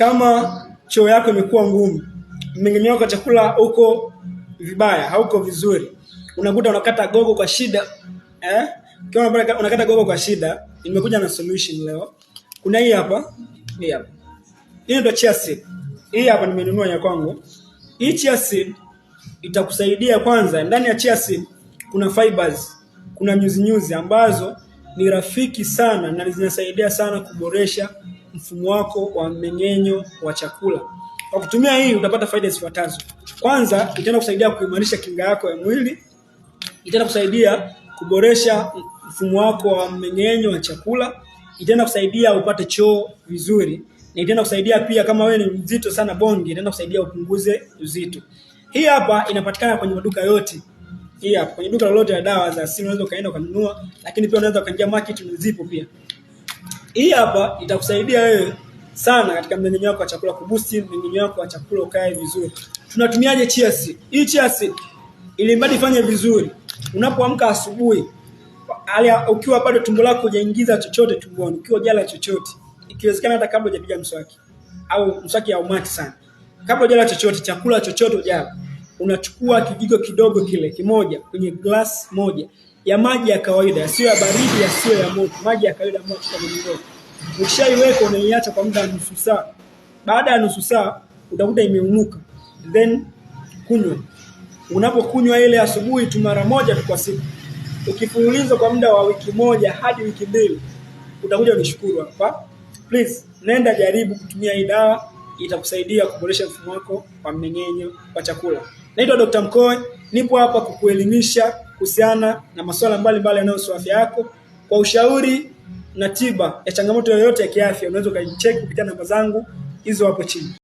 Kama choo yako imekuwa ngumu, mmeng'enyo wako wa chakula uko vibaya, hauko vizuri, unakuta unakata gogo kwa shida, kama unakata gogo kwa shida, nimekuja na solution leo. Kuna hii hapa, hii hapa. Hii ndio chia seed. Hii hapa nimenunua ya kwangu. Hii chia seed itakusaidia. Kwanza, ndani ya chia seed kuna fibers, kuna nyuzi ambazo ni rafiki sana na zinasaidia sana kuboresha mfumo wako wa mmeng'enyo wa chakula. Kwa kutumia hii utapata faida zifuatazo. Kwanza, itaenda kusaidia kuimarisha kinga yako ya mwili. Itaenda kusaidia kuboresha mfumo wako wa mmeng'enyo wa chakula. Itaenda kusaidia upate choo vizuri. Na itaenda kusaidia pia kama wewe ni mzito sana bonge, itaenda kusaidia upunguze uzito. Hii hapa inapatikana kwenye maduka yote. Hii hapa kwenye duka lolote la dawa za asili unaweza kaenda kununua, lakini pia unaweza ukaingia market na zipo pia. Hii hapa itakusaidia wewe sana katika mmeng'enyo wako wa chakula, kuboost mmeng'enyo wako wa chakula ukae vizuri. Tunatumiaje chia seed? Hii chia seed ili mbadi fanye vizuri. Unapoamka asubuhi, ukiwa bado tumbo lako hujaingiza chochote tumboni, ukiwa jala chochote, ikiwezekana hata kabla hujapiga mswaki au mswaki haumati sana, kabla hujala chochote, chakula chochote hujala, unachukua kijiko kidogo kile kimoja kwenye glass moja ya maji ya kawaida, sio ya baridi, sio ya moto, maji ya kawaida ambayo tunakunywa. Ukishaiweka unaiacha kwa muda wa nusu saa. Baada ya nusu saa utakuta imeumuka, then kunywa. Unapokunywa ile asubuhi tu mara moja tu kwa siku, ukifululiza kwa muda wa wiki moja hadi wiki 2, utakuja unishukuru hapa. Please, nenda jaribu kutumia hii dawa, itakusaidia kuboresha mfumo wako wa mmeng'enyo wa chakula. Naitwa Dr. Mkoe, nipo hapa kukuelimisha kuhusiana na masuala mbalimbali yanayohusu afya yako. Kwa ushauri na tiba ya changamoto yoyote ya kiafya, unaweza ukanicheck kupitia namba zangu hizo hapo chini.